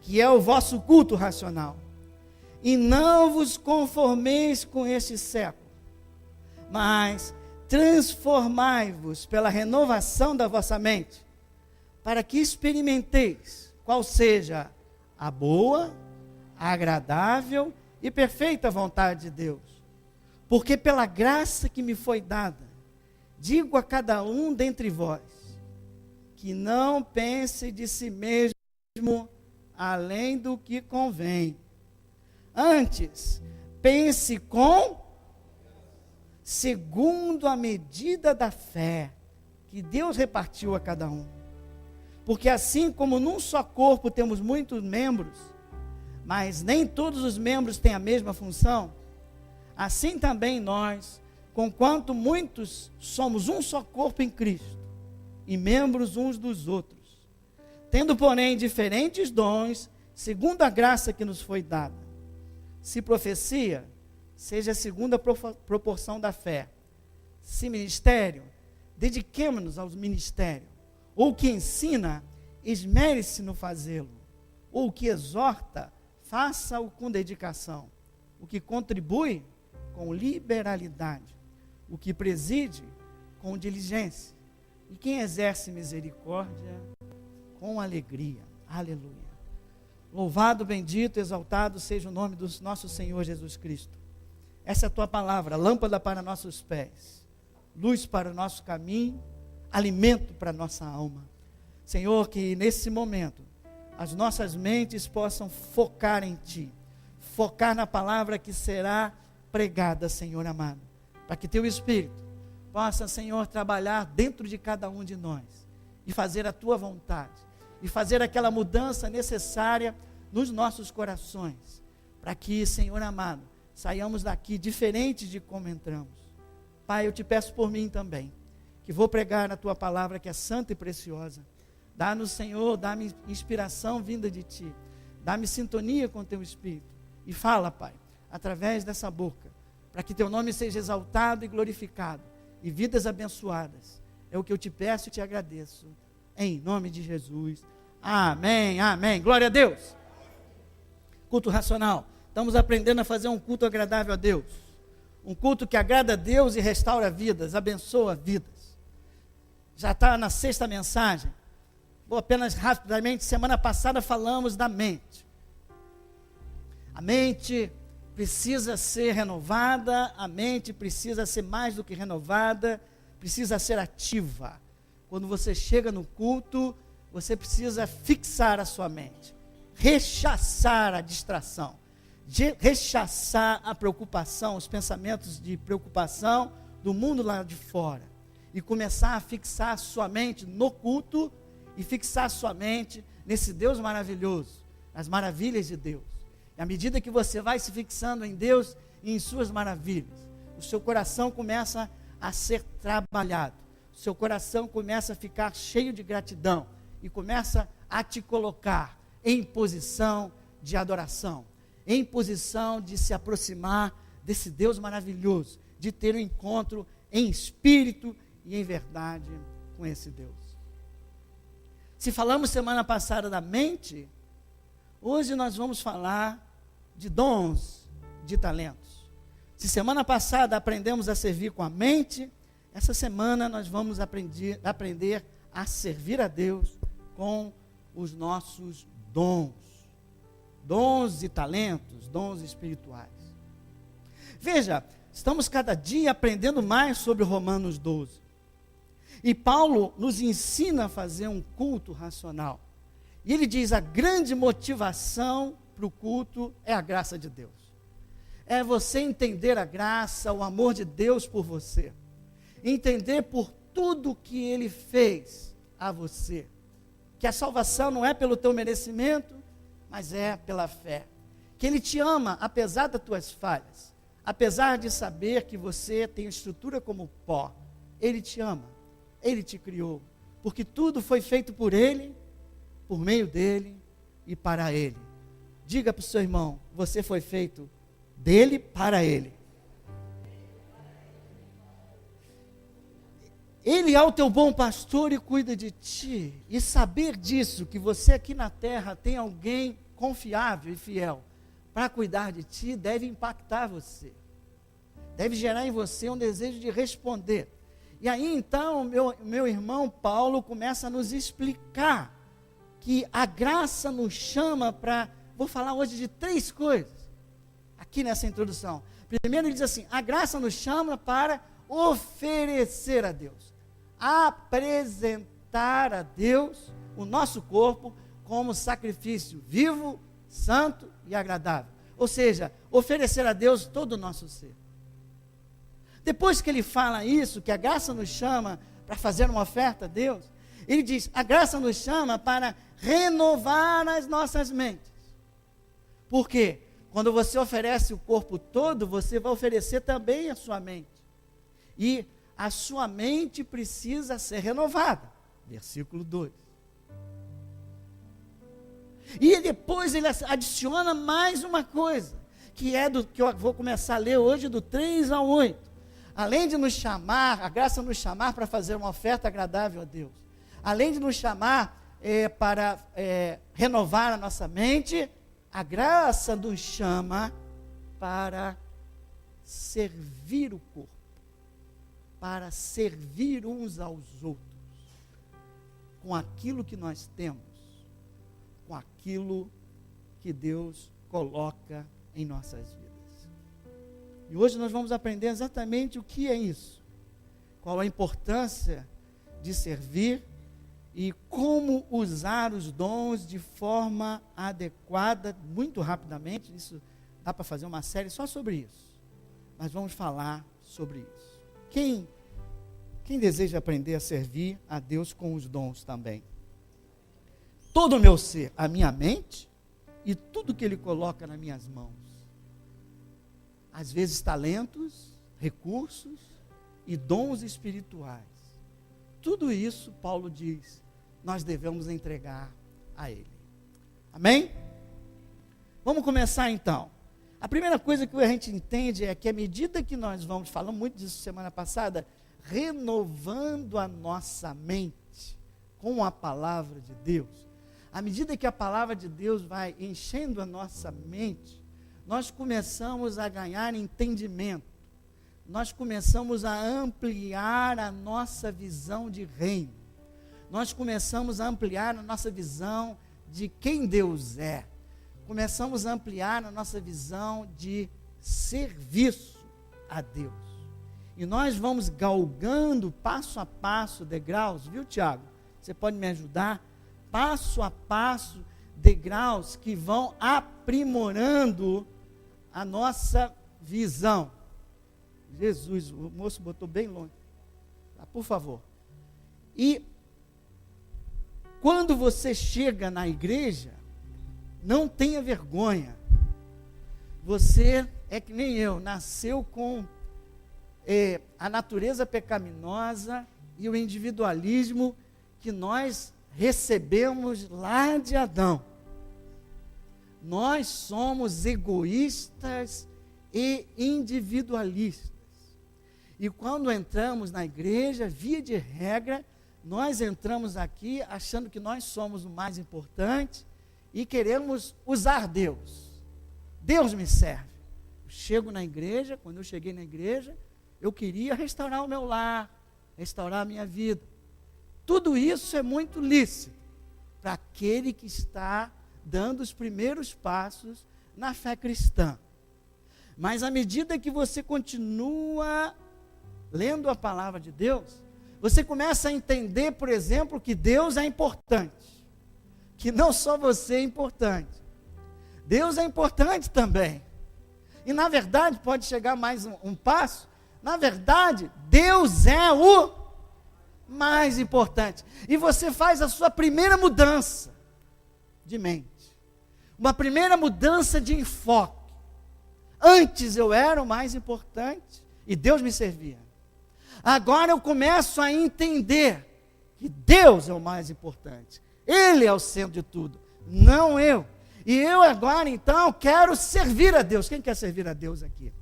que é o vosso culto racional. E não vos conformeis com este século, mas transformai-vos pela renovação da vossa mente, para que experimenteis qual seja a boa, agradável e perfeita vontade de Deus. Porque pela graça que me foi dada, digo a cada um dentre vós, que não pense de si mesmo além do que convém. Antes, pense segundo a medida da fé que Deus repartiu a cada um. Porque assim como num só corpo temos muitos membros, mas nem todos os membros têm a mesma função, assim também nós, conquanto muitos somos um só corpo em Cristo, e membros uns dos outros, tendo porém diferentes dons, segundo a graça que nos foi dada. Se profecia, seja segundo a proporção da fé. Se ministério, dediquemo-nos ao ministério. Ou o que ensina, esmere-se no fazê-lo. Ou o que exorta, faça-o com dedicação. O que contribui, com liberalidade. O que preside, com diligência. E quem exerce misericórdia, com alegria. Aleluia. Louvado, bendito, exaltado seja o nome do nosso Senhor Jesus Cristo. Essa é a tua palavra, lâmpada para nossos pés, luz para o nosso caminho, alimento para a nossa alma. Senhor, que nesse momento as nossas mentes possam focar em Ti, focar na palavra que será pregada, Senhor amado, para que Teu Espírito possa, Senhor, trabalhar dentro de cada um de nós e fazer a Tua vontade, e fazer aquela mudança necessária nos nossos corações, para que, Senhor amado, saiamos daqui diferentes de como entramos. Pai, eu te peço por mim também, que vou pregar a Tua palavra que é santa e preciosa. Dá-nos, Senhor, dá-me inspiração vinda de Ti, dá-me sintonia com Teu Espírito, e fala, Pai, através dessa boca, para que Teu nome seja exaltado e glorificado, e vidas abençoadas. É o que eu te peço e te agradeço, em nome de Jesus. Amém, amém, glória a Deus. Culto racional, estamos aprendendo a fazer um culto agradável a Deus, um culto que agrada a Deus e restaura vidas, abençoa vidas. Já está na 6ª mensagem. Vou apenas rapidamente, semana passada falamos da mente. A mente precisa ser renovada, a mente precisa ser mais do que renovada, precisa ser ativa. Quando você chega no culto, você precisa fixar a sua mente, rechaçar a distração, rechaçar a preocupação, os pensamentos de preocupação do mundo lá de fora, e começar a fixar a sua mente no culto, e fixar a sua mente nesse Deus maravilhoso, nas maravilhas de Deus. E à medida que você vai se fixando em Deus e em suas maravilhas, o seu coração começa a ser trabalhado, o seu coração começa a ficar cheio de gratidão, e começa a te colocar em posição de adoração, em posição de se aproximar desse Deus maravilhoso, de ter um encontro em espírito e em verdade com esse Deus. Se falamos semana passada da mente, hoje nós vamos falar de dons, de talentos. Se semana passada aprendemos a servir com a mente, essa semana nós vamos aprender a servir a Deus com os nossos dons e talentos, dons espirituais. Veja, estamos cada dia aprendendo mais sobre Romanos 12. E Paulo nos ensina a fazer um culto racional. E ele diz, a grande motivação para o culto é a graça de Deus. É você entender a graça, o amor de Deus por você. Entender por tudo que Ele fez a você. Que a salvação não é pelo teu merecimento, mas é pela fé. Que Ele te ama, apesar das tuas falhas. Apesar de saber que você tem estrutura como pó. Ele te ama, Ele te criou. Porque tudo foi feito por Ele, por meio dEle e para Ele. Diga para o seu irmão, você foi feito dEle para Ele. Ele é o teu bom pastor e cuida de ti. E saber disso, que você aqui na terra tem alguém confiável e fiel para cuidar de ti, deve impactar você. Deve gerar em você um desejo de responder. E aí então, meu irmão Paulo começa a nos explicar que a graça nos chama para, vou falar hoje de 3 coisas, aqui nessa introdução. Primeiro ele diz assim, a graça nos chama para oferecer a Deus, apresentar a Deus o nosso corpo como sacrifício vivo, santo e agradável. Ou seja, oferecer a Deus todo o nosso ser. Depois que ele fala isso, que a graça nos chama para fazer uma oferta a Deus, ele diz, a graça nos chama para renovar as nossas mentes. Por quê? Quando você oferece o corpo todo, você vai oferecer também a sua mente. E a sua mente precisa ser renovada. Versículo 2. E depois ele adiciona mais uma coisa, que é do que eu vou começar a ler hoje, do 3 ao 8. Além de nos chamar, a graça nos chamar para fazer uma oferta agradável a Deus. Além de nos chamar para renovar a nossa mente, a graça nos chama para servir o corpo, para servir uns aos outros, com aquilo que nós temos, com aquilo que Deus coloca em nossas vidas. E hoje nós vamos aprender exatamente o que é isso, qual a importância de servir e como usar os dons de forma adequada, muito rapidamente. Isso dá para fazer uma série só sobre isso, mas vamos falar sobre isso. Quem deseja aprender a servir a Deus com os dons também? Todo o meu ser, a minha mente e tudo que Ele coloca nas minhas mãos. Às vezes talentos, recursos e dons espirituais. Tudo isso, Paulo diz, nós devemos entregar a Ele. Amém? Vamos começar então. A primeira coisa que a gente entende é que à medida que nós vamos, falamos muito disso semana passada, renovando a nossa mente com a palavra de Deus, à medida que a palavra de Deus vai enchendo a nossa mente, nós começamos a ganhar entendimento, nós começamos a ampliar a nossa visão de reino, nós começamos a ampliar a nossa visão de quem Deus é, começamos a ampliar a nossa visão de serviço a Deus. E nós vamos galgando passo a passo, degraus, viu, Tiago? Você pode me ajudar? Passo a passo, degraus que vão aprimorando a nossa visão. Jesus, o moço botou bem longe. Tá, por favor. E quando você chega na igreja, não tenha vergonha. Você é que nem eu, nasceu com a natureza pecaminosa e o individualismo que nós recebemos lá de Adão. Nós somos egoístas e individualistas. E quando entramos na igreja, via de regra, nós entramos aqui achando que nós somos o mais importante e queremos usar Deus. Deus me serve. Eu chego na igreja, quando eu cheguei na igreja, eu queria restaurar o meu lar, restaurar a minha vida. Tudo isso é muito lícito para aquele que está dando os primeiros passos na fé cristã. Mas à medida que você continua lendo a palavra de Deus, você começa a entender, por exemplo, que Deus é importante, que não só você é importante, Deus é importante também. E na verdade, pode chegar mais um passo, na verdade, Deus é o mais importante. E você faz a sua primeira mudança de mente, uma primeira mudança de enfoque. Antes eu era o mais importante e Deus me servia. Agora eu começo a entender que Deus é o mais importante. Ele é o centro de tudo, não eu. E eu agora então quero servir a Deus. Quem quer servir a Deus aqui?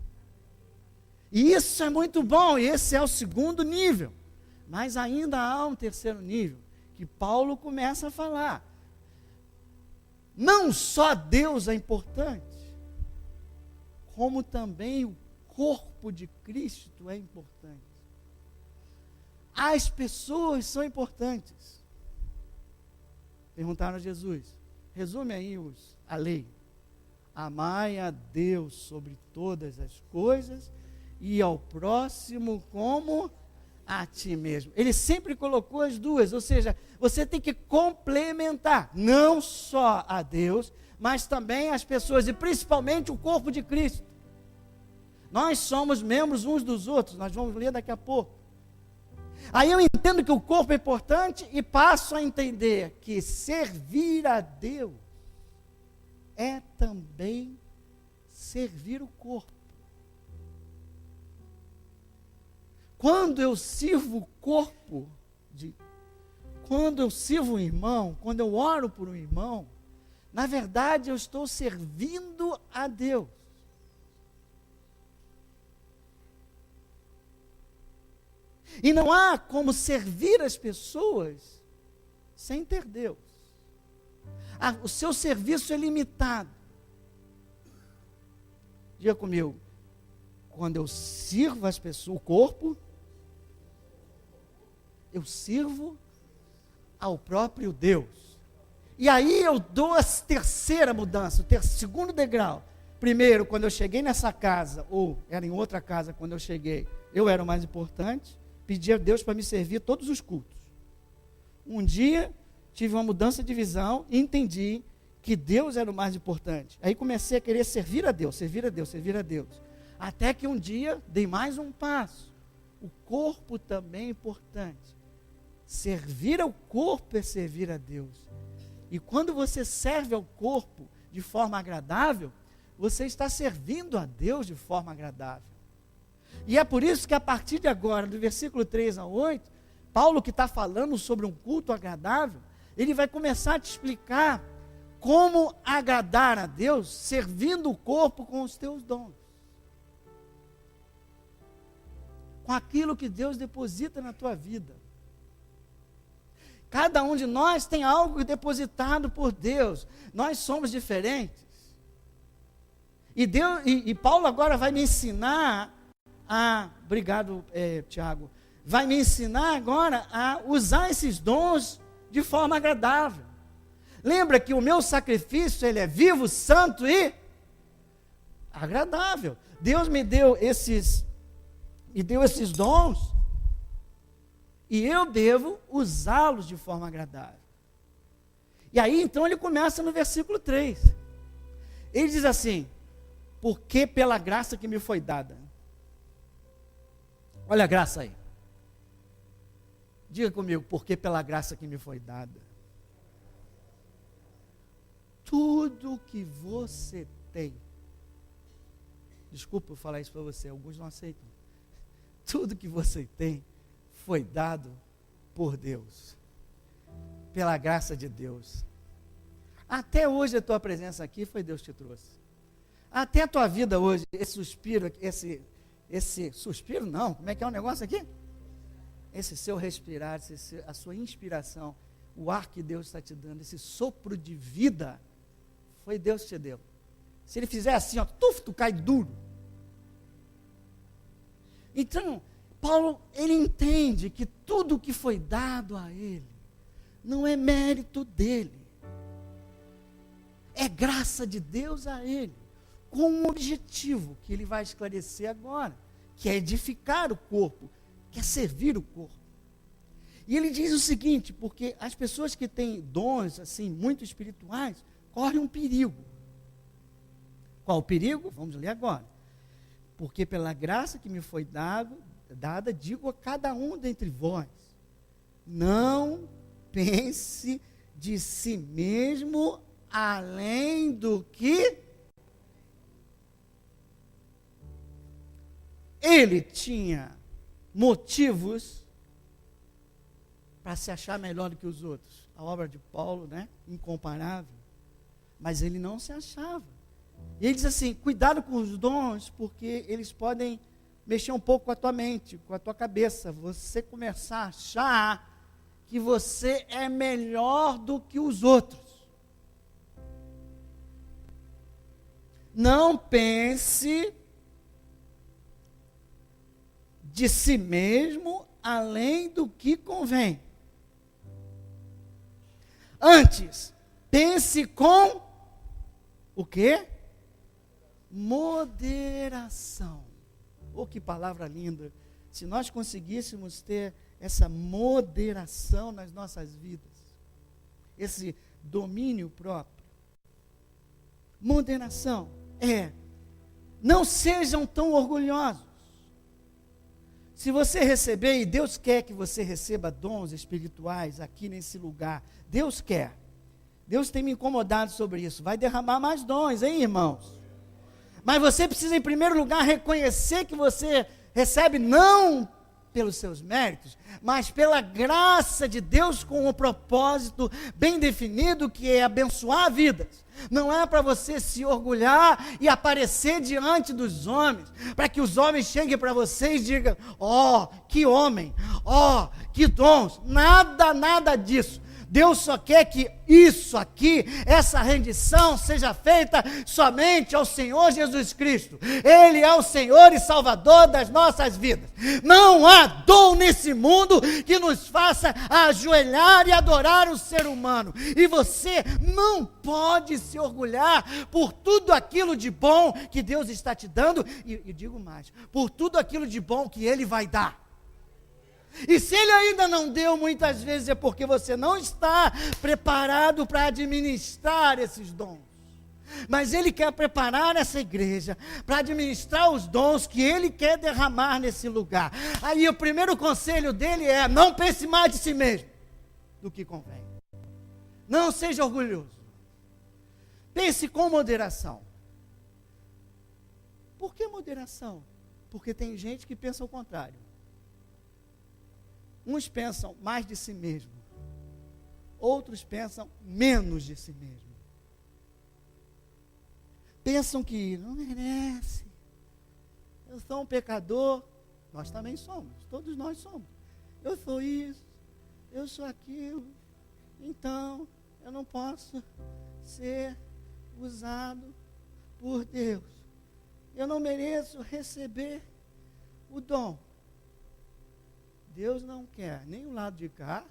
E isso é muito bom, e esse é o segundo nível. Mas ainda há um terceiro nível, que Paulo começa a falar. não só Deus é importante, como também o corpo de Cristo é importante. As pessoas são importantes. Perguntaram a Jesus, resume aí a lei. Amai a Deus sobre todas as coisas e ao próximo como a ti mesmo. Ele sempre colocou as duas, ou seja, você tem que complementar, não só a Deus, mas também as pessoas e principalmente o corpo de Cristo. Nós somos membros uns dos outros, nós vamos ler daqui a pouco. Aí eu entendo que o corpo é importante e passo a entender que servir a Deus é também servir o corpo. Quando eu sirvo o corpo, quando eu sirvo um irmão, quando eu oro por um irmão, na verdade eu estou servindo a Deus. E não há como servir as pessoas sem ter Deus. O seu serviço é limitado. Diga comigo, quando eu sirvo as pessoas, o corpo, eu sirvo ao próprio Deus. E aí eu dou a terceira mudança, o segundo degrau. Primeiro, quando eu cheguei nessa casa, ou era em outra casa quando eu cheguei, eu era o mais importante, pedi a Deus para me servir todos os cultos. Um dia, tive uma mudança de visão e entendi que Deus era o mais importante. Aí comecei a querer servir a Deus, servir a Deus, servir a Deus. Até que um dia, dei mais um passo. O corpo também é importante. Servir ao corpo é servir a Deus. E quando você serve ao corpo de forma agradável, você está servindo a Deus de forma agradável. E é por isso que a partir de agora, do versículo 3 a 8, Paulo, que está falando sobre um culto agradável, ele vai começar a te explicar como agradar a Deus, servindo o corpo com os teus dons. Com aquilo que Deus deposita na tua vida. Cada um de nós tem algo depositado por Deus. Nós somos diferentes. E Paulo agora vai me ensinar obrigado, Tiago. Vai me ensinar agora a usar esses dons de forma agradável. Lembra que o meu sacrifício, ele é vivo, santo e agradável. Deus me deu esses dons e eu devo usá-los de forma agradável. E aí então ele começa no versículo 3. Ele diz assim: porque pela graça que me foi dada. Olha a graça aí. Diga comigo, porque pela graça que me foi dada. Tudo que você tem. Desculpa eu falar isso para você, alguns não aceitam. Tudo que você tem foi dado por Deus. Pela graça de Deus. Até hoje a tua presença aqui foi Deus que te trouxe. Até a tua vida hoje, esse suspiro não, como é que é o negócio aqui? Esse seu respirar, a sua inspiração, o ar que Deus está te dando, esse sopro de vida, foi Deus que te deu. Se ele fizer assim, ó, tu cai duro. Então, Paulo, ele entende que tudo que foi dado a ele, não é mérito dele, é graça de Deus a ele, com um objetivo que ele vai esclarecer agora, que é edificar o corpo, que é servir o corpo. E ele diz o seguinte, porque as pessoas que têm dons, assim, muito espirituais, correm um perigo. Qual o perigo? Vamos ler agora. Porque pela graça que me foi dada, digo a cada um dentre vós, não pense de si mesmo além do que ele tinha motivos para se achar melhor do que os outros. A obra de Paulo, né? Incomparável. Mas ele não se achava. E ele diz assim, cuidado com os dons, porque eles podem mexer um pouco com a tua mente, com a tua cabeça. Você começar a achar que você é melhor do que os outros. Não pense de si mesmo além do que convém. Antes, pense com o quê? Moderação. Oh, que palavra linda. Se nós conseguíssemos ter essa moderação nas nossas vidas, esse domínio próprio. Moderação não sejam tão orgulhosos. Se você receber, e Deus quer que você receba dons espirituais aqui nesse lugar, Deus quer. Deus tem me incomodado sobre isso. Vai derramar mais dons, hein, irmãos? Mas você precisa, em primeiro lugar, reconhecer que você recebe não pelos seus méritos, mas pela graça de Deus com um propósito bem definido, que é abençoar vidas. Não é para você se orgulhar e aparecer diante dos homens, para que os homens cheguem para você e digam: ó, que homem, ó, que dons. Nada disso. Deus só quer que isso aqui, essa rendição, seja feita somente ao Senhor Jesus Cristo. Ele é o Senhor e Salvador das nossas vidas. Não há dom nesse mundo que nos faça ajoelhar e adorar o ser humano. E você não pode se orgulhar por tudo aquilo de bom que Deus está te dando. E digo mais, por tudo aquilo de bom que Ele vai dar. E se Ele ainda não deu, muitas vezes é porque você não está preparado para administrar esses dons. Mas Ele quer preparar essa igreja para administrar os dons que Ele quer derramar nesse lugar. Aí o primeiro conselho dele é: não pense mais de si mesmo do que convém. Não seja orgulhoso. Pense com moderação. Por que moderação? Porque tem gente que pensa o contrário. Uns pensam mais de si mesmo, outros pensam menos de si mesmo. Pensam que não merece. Eu sou um pecador. Nós também somos, todos nós somos. Eu sou isso, eu sou aquilo. Então, eu não posso ser usado por Deus. Eu não mereço receber o dom. Deus não quer nem o lado de cá,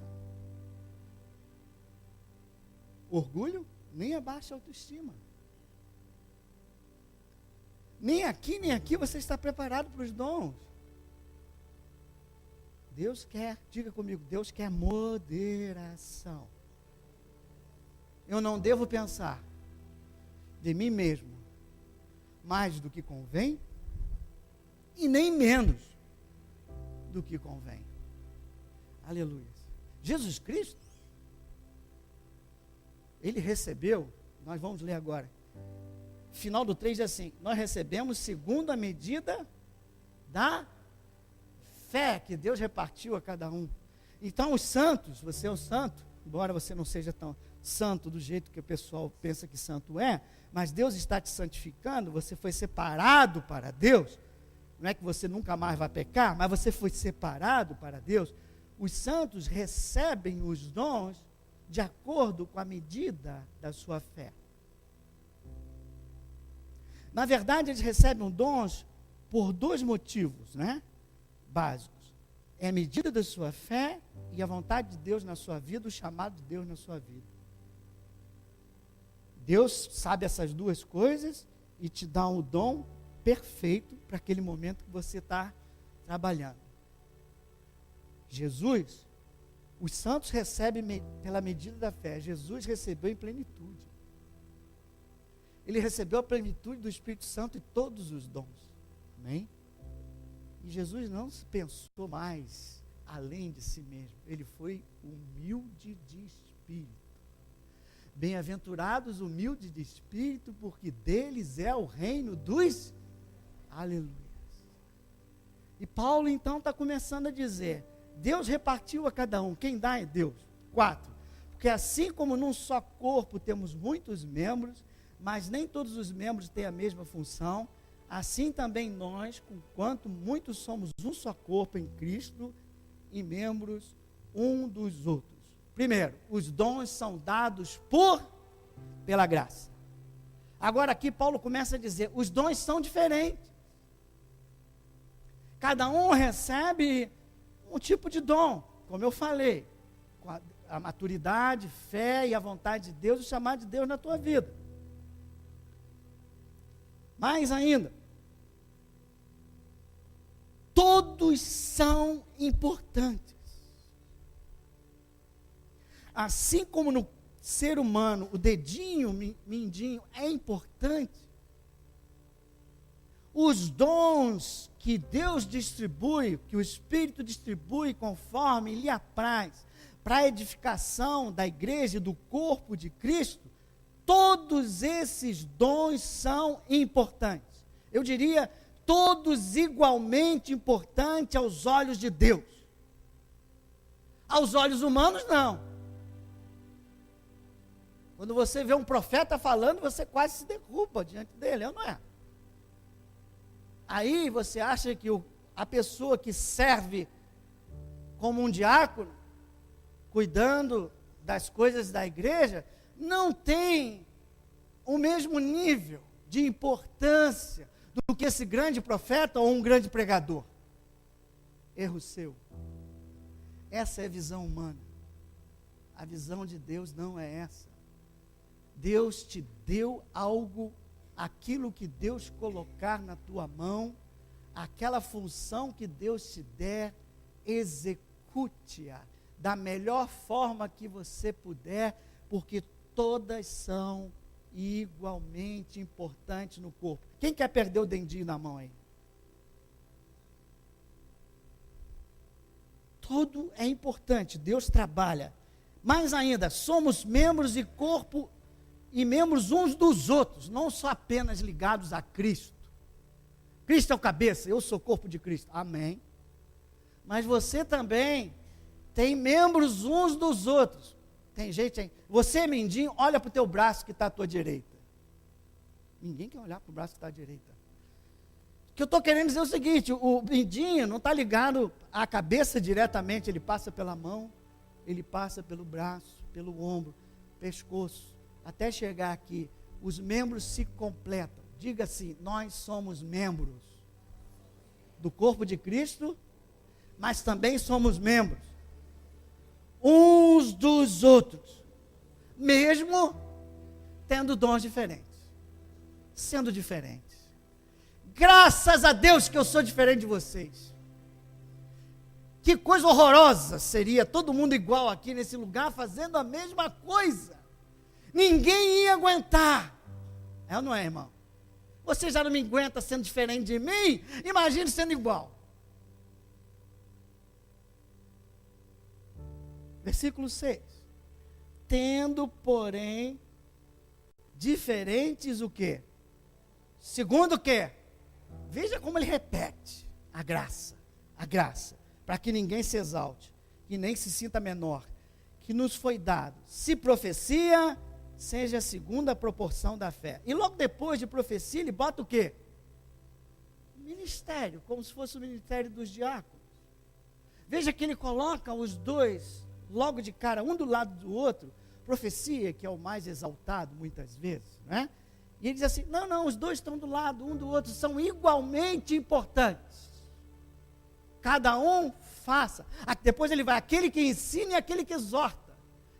orgulho, nem a baixa autoestima. Nem aqui você está preparado para os dons. Deus quer, diga comigo, Deus quer moderação. Eu não devo pensar de mim mesmo mais do que convém e nem menos do que convém. Aleluia. Jesus Cristo, Ele recebeu, nós vamos ler agora, final do 3 diz assim: nós recebemos segundo a medida da fé que Deus repartiu a cada um. Então os santos, você é um santo, embora você não seja tão santo do jeito que o pessoal pensa que santo é, mas Deus está te santificando, você foi separado para Deus. Não é que você nunca mais vai pecar, mas você foi separado para Deus. Os santos recebem os dons de acordo com a medida da sua fé. Na verdade, eles recebem dons por dois motivos, né? Básicos. É a medida da sua fé e a vontade de Deus na sua vida, o chamado de Deus na sua vida. Deus sabe essas duas coisas e te dá um dom perfeito para aquele momento que você está trabalhando. Jesus, os santos recebem pela medida da fé. Jesus recebeu em plenitude. Ele recebeu a plenitude do Espírito Santo e todos os dons. Amém? E Jesus não se pensou mais além de si mesmo. Ele foi humilde de espírito. Bem-aventurados humildes de espírito, porque deles é o reino dos... Aleluia. E Paulo então está começando a dizer: Deus repartiu a cada um. Quem dá é Deus. 4. Porque assim como num só corpo temos muitos membros, mas nem todos os membros têm a mesma função, assim também nós, conquanto muitos somos um só corpo em Cristo e membros um dos outros. Primeiro, os dons são dados pela graça. Agora aqui Paulo começa a dizer, os dons são diferentes. Cada um recebe um tipo de dom, como eu falei, com a maturidade, fé e a vontade de Deus, o chamado de Deus na tua vida. Mais ainda, todos são importantes. Assim como no ser humano, o dedinho mindinho é importante, os dons que Deus distribui, que o Espírito distribui conforme lhe apraz, para a edificação da igreja e do corpo de Cristo, todos esses dons são importantes. Eu diria, todos igualmente importantes aos olhos de Deus. Aos olhos humanos, não. Quando você vê um profeta falando, você quase se derruba diante dele, não é? Aí você acha que a pessoa que serve como um diácono, cuidando das coisas da igreja, não tem o mesmo nível de importância do que esse grande profeta ou um grande pregador. Erro seu. Essa é a visão humana. A visão de Deus não é essa. Deus te deu algo, aquilo que Deus colocar na tua mão, aquela função que Deus te der, execute-a da melhor forma que você puder, porque todas são igualmente importantes no corpo. Quem quer perder o dedinho na mão aí? Tudo é importante, Deus trabalha. Mais ainda, somos membros de corpo e membros uns dos outros, não só apenas ligados a Cristo. Cristo é o cabeça, eu sou corpo de Cristo. Amém. Mas você também tem membros uns dos outros. Tem gente aí, você, mindinho, olha para o teu braço que está à tua direita. Ninguém quer olhar para o braço que está à direita. O que eu estou querendo dizer é o seguinte, o mindinho não está ligado à cabeça diretamente, ele passa pela mão, ele passa pelo braço, pelo ombro, pescoço, até chegar aqui. Os membros se completam. Diga assim, nós somos membros do corpo de Cristo, mas também somos membros uns dos outros, mesmo tendo dons diferentes, sendo diferentes. Graças a Deus que eu sou diferente de vocês. Que coisa horrorosa seria todo mundo igual aqui nesse lugar, fazendo a mesma coisa. Ninguém ia aguentar. É ou não é, irmão? Você já não me aguenta sendo diferente de mim? Imagine sendo igual. Versículo 6. Tendo, porém, diferentes o quê? Segundo o quê? Veja como ele repete. A graça, para que ninguém se exalte, que nem se sinta menor, que nos foi dado. Se profecia, seja a segunda proporção da fé. E logo depois de profecia, ele bota o quê? Ministério, como se fosse o ministério dos diáconos. Veja que ele coloca os dois logo de cara, um do lado do outro. Profecia, que é o mais exaltado muitas vezes, né? E ele diz assim, não, os dois estão do lado, um do outro, são igualmente importantes. Cada um faça. Depois ele vai, aquele que ensina e aquele que exorta.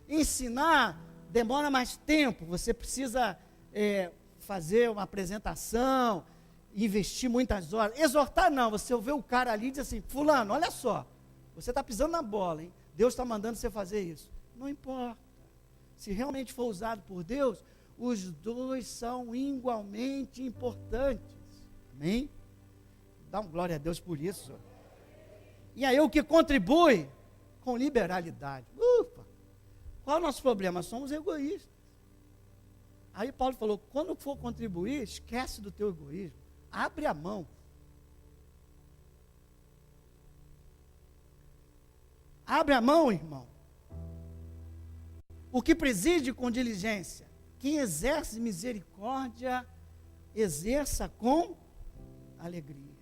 Ensinar demora mais tempo, você precisa fazer uma apresentação, investir muitas horas. Exortar não, você vê o cara ali e diz assim, fulano, olha só, você está pisando na bola, hein? Deus está mandando você fazer isso. Não importa. Se realmente for usado por Deus, os dois são igualmente importantes. Amém? Dá uma glória a Deus por isso. E aí o que contribui com liberalidade. Ufa! Qual é o nosso problema? Somos egoístas. Aí Paulo falou, quando for contribuir, esquece do teu egoísmo. Abre a mão. Abre a mão, irmão. O que preside com diligência. Quem exerce misericórdia, exerça com alegria.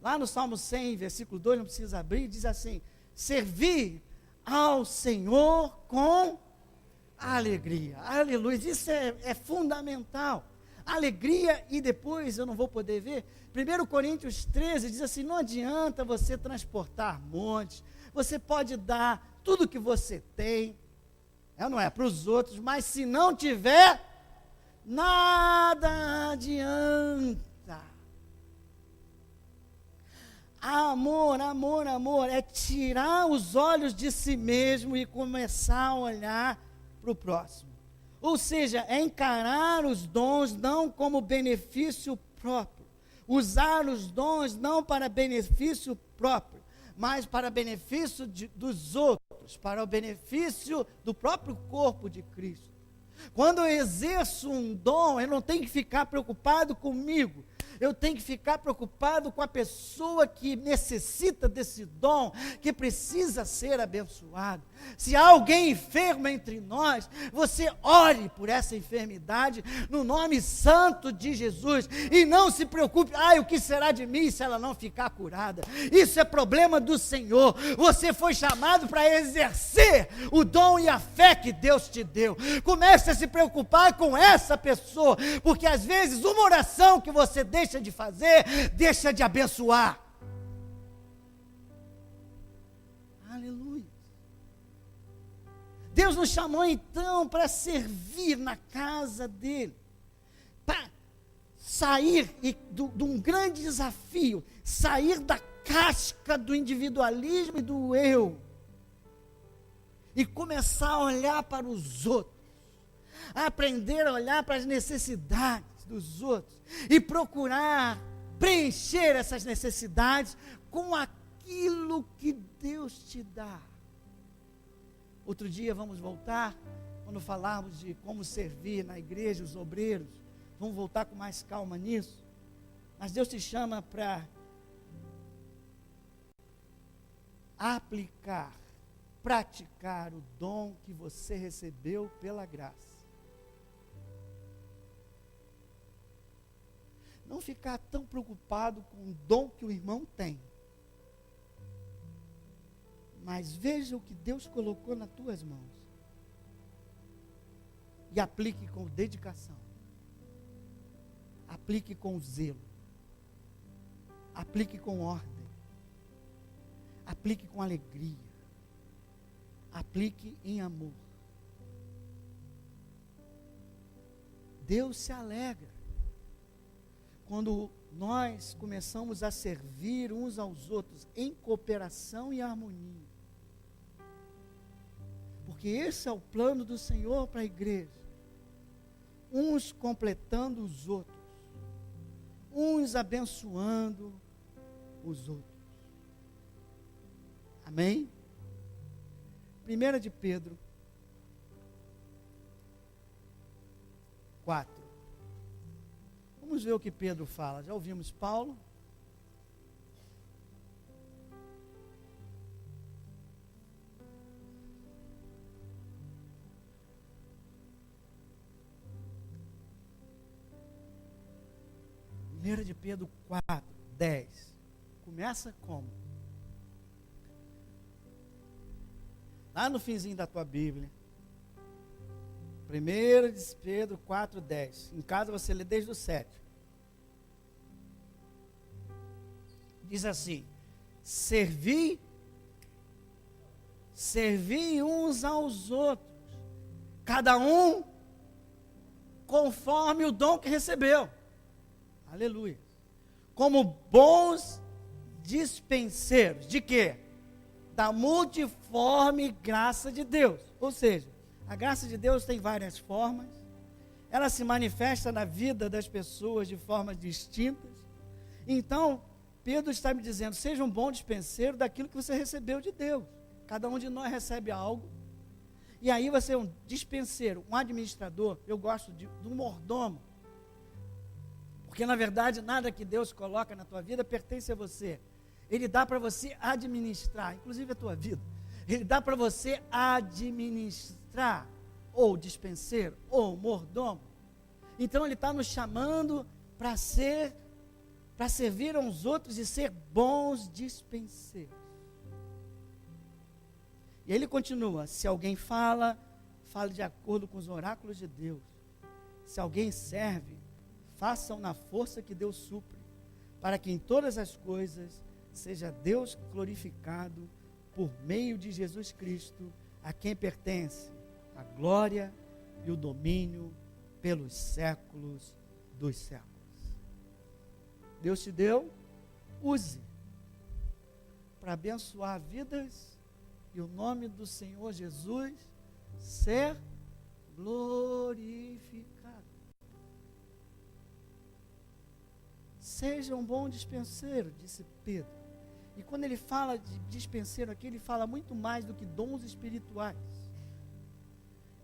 Lá no Salmo 100, versículo 2, não precisa abrir, diz assim, servir ao Senhor com Alegria, aleluia, isso é fundamental. Alegria, e depois eu não vou poder ver, 1 Coríntios 13 diz assim, não adianta você transportar montes, você pode dar tudo que você tem, não é, para os outros, mas se não tiver, nada adianta. Amor, amor, amor, é tirar os olhos de si mesmo e começar a olhar para o próximo. Ou seja, é encarar os dons não como benefício próprio, usar os dons não para benefício próprio, mas para benefício dos outros, para o benefício do próprio corpo de Cristo. Quando eu exerço um dom, eu não tenho que ficar preocupado comigo, eu tenho que ficar preocupado com a pessoa que necessita desse dom, que precisa ser abençoado. Se há alguém enfermo entre nós, você ore por essa enfermidade, no nome santo de Jesus, e não se preocupe, o que será de mim se ela não ficar curada? Isso é problema do Senhor. Você foi chamado para exercer o dom e a fé que Deus te deu. Comece a se preocupar com essa pessoa, porque às vezes uma oração que você deixa de fazer, deixa de abençoar. Aleluia. Deus nos chamou então para servir na casa dele, para sair de um grande desafio, sair da casca do individualismo e do eu, e começar a olhar para os outros, a aprender a olhar para as necessidades dos outros, e procurar preencher essas necessidades com aquilo que Deus te dá. Outro dia vamos voltar, quando falarmos de como servir na igreja, os obreiros, vamos voltar com mais calma nisso, mas Deus te chama para aplicar, praticar o dom que você recebeu pela graça. Não ficar tão preocupado com o dom que o irmão tem, mas veja o que Deus colocou nas tuas mãos e aplique com dedicação, aplique com zelo, aplique com ordem, aplique com alegria, aplique em amor. Deus se alegra quando nós começamos a servir uns aos outros em cooperação e harmonia. Porque esse é o plano do Senhor para a igreja. Uns completando os outros. Uns abençoando os outros. Amém? 1 de Pedro 4. Vamos ver o que Pedro fala. Já ouvimos Paulo. Primeira de Pedro 4, 10. Começa como? Lá no finzinho da tua Bíblia. 1 de Pedro 4, 10. Em casa você lê desde o 7. Diz assim: servi uns aos outros, cada um conforme o dom que recebeu. Aleluia. Como bons dispenseiros. De quê? Da multiforme graça de Deus. Ou seja, a graça de Deus tem várias formas, ela se manifesta na vida das pessoas de formas distintas. Então, Pedro está me dizendo, seja um bom dispenseiro daquilo que você recebeu de Deus. Cada um de nós recebe algo, e aí você é um dispenseiro, um administrador. Eu gosto de um mordomo, porque na verdade nada que Deus coloca na tua vida pertence a você. Ele dá para você administrar, inclusive a tua vida. Ele dá para você administrar, ou dispenseiro, ou mordomo. Então ele está nos chamando para servir aos outros e ser bons dispenseiros. E ele continua: se alguém fala, fale de acordo com os oráculos de Deus. Se alguém serve, façam na força que Deus supre, para que em todas as coisas seja Deus glorificado por meio de Jesus Cristo, a quem pertence a glória e o domínio pelos séculos dos séculos. Deus te deu, use para abençoar vidas e o nome do Senhor Jesus ser glorificado. Seja um bom dispenseiro, disse Pedro. E quando ele fala de dispenseiro aqui, ele fala muito mais do que dons espirituais.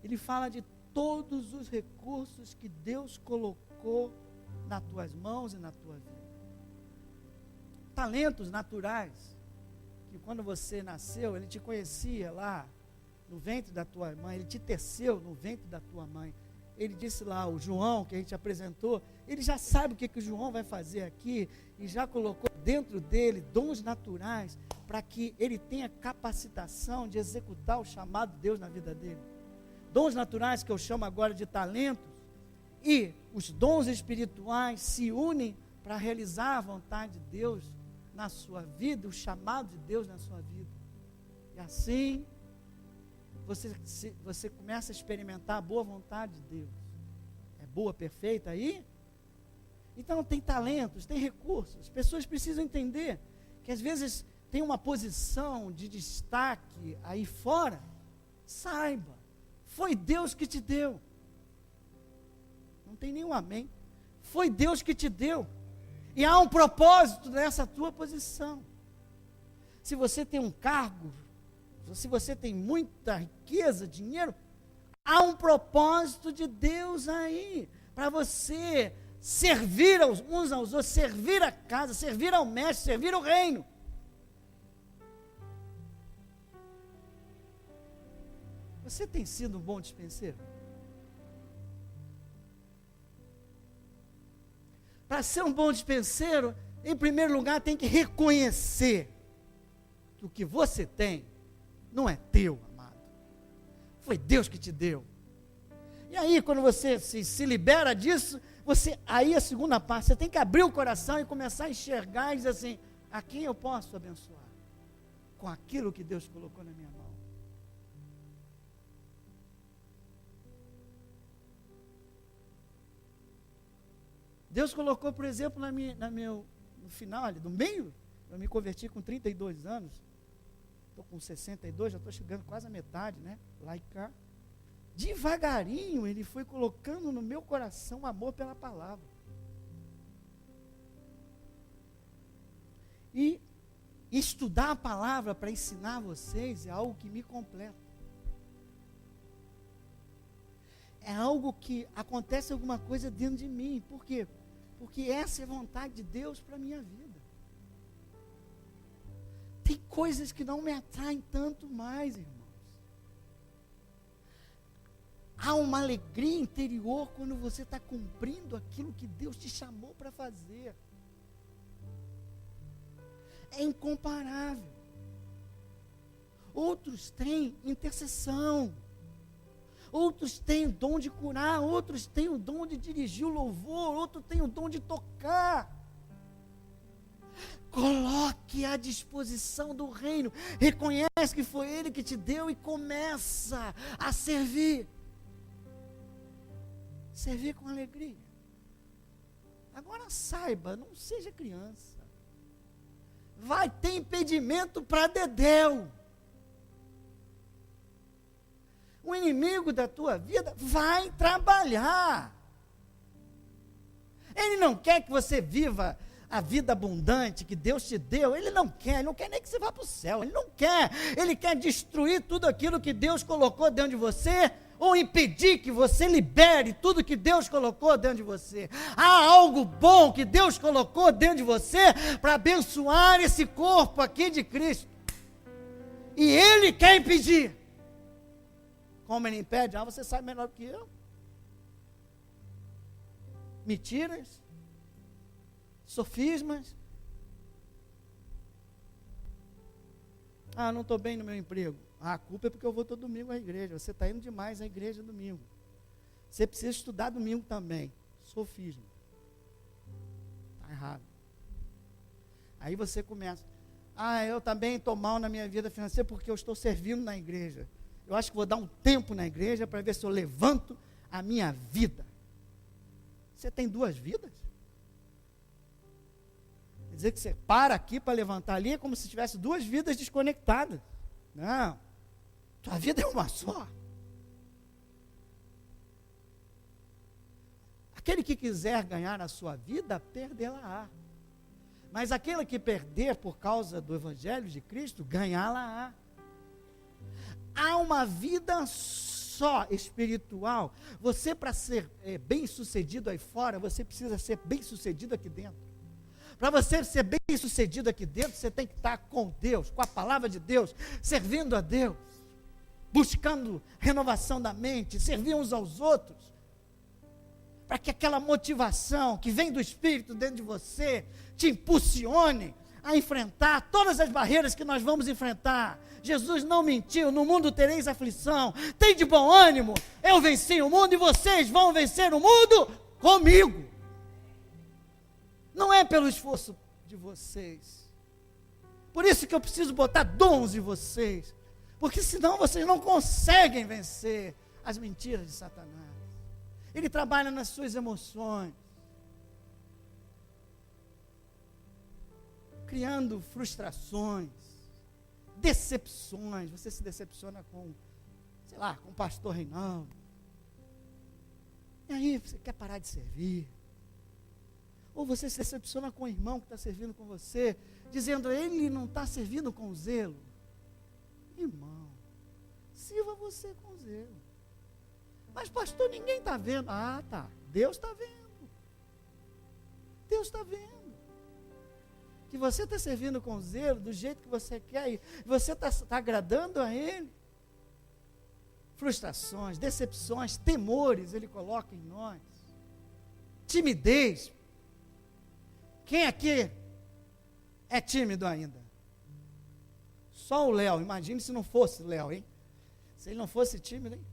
Ele fala de todos os recursos que Deus colocou nas tuas mãos e na tua vida. Talentos naturais, que quando você nasceu, ele te conhecia lá no ventre da tua mãe, ele te teceu no ventre da tua mãe. Ele disse lá, o João, que a gente apresentou, ele já sabe o que o João vai fazer aqui, e já colocou dentro dele dons naturais, para que ele tenha capacitação de executar o chamado de Deus na vida dele. Dons naturais que eu chamo agora de talentos, e os dons espirituais se unem para realizar a vontade de Deus na sua vida, o chamado de Deus na sua vida. E assim, você começa a experimentar a boa vontade de Deus. É boa, perfeita aí? Então tem talentos, tem recursos. As pessoas precisam entender que às vezes tem uma posição de destaque aí fora. Saiba, foi Deus que te deu. Não tem nenhum amém. Foi Deus que te deu. E há um propósito nessa tua posição. Se você tem um cargo, se você tem muita riqueza, dinheiro, há um propósito de Deus aí, para você servir uns aos outros, servir a casa, servir ao mestre, servir o reino. Você tem sido um bom dispenseiro? Para ser um bom dispenseiro, em primeiro lugar, tem que reconhecer que o que você tem não é teu, amado. Foi Deus que te deu. E aí, quando você se libera disso, aí a segunda parte, você tem que abrir o coração e começar a enxergar e dizer assim, a quem eu posso abençoar? Com aquilo que Deus colocou na minha mão. Deus colocou, por exemplo, no final, ali, no meio, eu me converti com 32 anos, estou com 62, já estou chegando quase à metade, né? Lá e cá. Devagarinho, ele foi colocando no meu coração amor pela palavra. E estudar a palavra para ensinar vocês é algo que me completa. É algo que acontece alguma coisa dentro de mim. Por quê? Porque essa é a vontade de Deus para a minha vida. Tem coisas que não me atraem tanto mais, irmãos. Há uma alegria interior quando você está cumprindo aquilo que Deus te chamou para fazer. É incomparável. Outros têm intercessão. Outros têm o dom de curar, outros têm o dom de dirigir o louvor, outros têm o dom de tocar. Coloque à disposição do reino, reconhece que foi Ele que te deu e começa a servir. Servir com alegria. Agora saiba, não seja criança. Vai ter impedimento para dedéu. O inimigo da tua vida vai trabalhar. Ele não quer que você viva a vida abundante que Deus te deu. Ele não quer nem que você vá para o céu. Ele quer destruir tudo aquilo que Deus colocou dentro de você, ou impedir que você libere tudo que Deus colocou dentro de você. Há algo bom que Deus colocou dentro de você para abençoar esse corpo aqui de Cristo. E Ele quer impedir. Como ele impede? Você sabe melhor do que eu. Mentiras, sofismas. Não estou bem no meu emprego. A culpa é porque eu vou todo domingo à igreja. Você está indo demais à igreja domingo. Você precisa estudar domingo também. Sofisma. Está errado. Aí você começa. Eu também estou mal na minha vida financeira porque eu estou servindo na igreja. Eu acho que vou dar um tempo na igreja para ver se eu levanto a minha vida. Você tem duas vidas? Quer dizer que você para aqui para levantar ali é como se tivesse duas vidas desconectadas. Não. Tua vida é uma só. Aquele que quiser ganhar a sua vida, perdê-la-á. Mas aquele que perder por causa do Evangelho de Cristo, ganhá-la-á. Há uma vida só espiritual. Você, para ser bem sucedido aí fora, você precisa ser bem sucedido aqui dentro. Para você ser bem sucedido aqui dentro, você tem que estar com Deus, com a palavra de Deus, servindo a Deus, buscando renovação da mente, servir uns aos outros, para que aquela motivação que vem do Espírito dentro de você te impulsione a enfrentar todas as barreiras que nós vamos enfrentar. Jesus não mentiu, no mundo tereis aflição, tem de bom ânimo, eu venci o mundo e vocês vão vencer o mundo comigo. Não é pelo esforço de vocês. Por isso que eu preciso botar dons em vocês, porque senão vocês não conseguem vencer as mentiras de Satanás. Ele trabalha nas suas emoções, criando frustrações, decepções. Você se decepciona com o pastor Reinaldo. E aí você quer parar de servir. Ou você se decepciona com o irmão que está servindo com você, dizendo, ele não está servindo com zelo. Irmão, sirva você com zelo. Mas pastor, ninguém está vendo. Tá, Deus está vendo. Deus está vendo. Que você está servindo com zelo, do jeito que você quer, e você está agradando a Ele. Frustrações, decepções, temores, Ele coloca em nós. Timidez. Quem aqui é tímido ainda? Só o Léo. Imagine se não fosse Léo, hein? Se ele não fosse tímido, hein?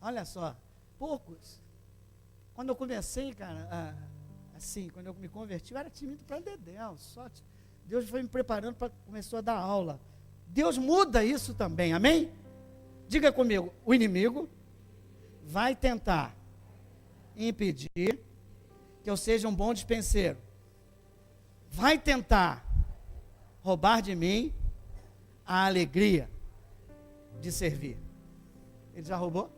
Olha só, poucos. Quando eu comecei, cara, quando eu me converti, eu era tímido para dedéu. Deus foi me preparando para começar a dar aula. Deus muda isso também, amém? Diga comigo, o inimigo vai tentar impedir que eu seja um bom dispenseiro. Vai tentar roubar de mim a alegria de servir. Ele já roubou?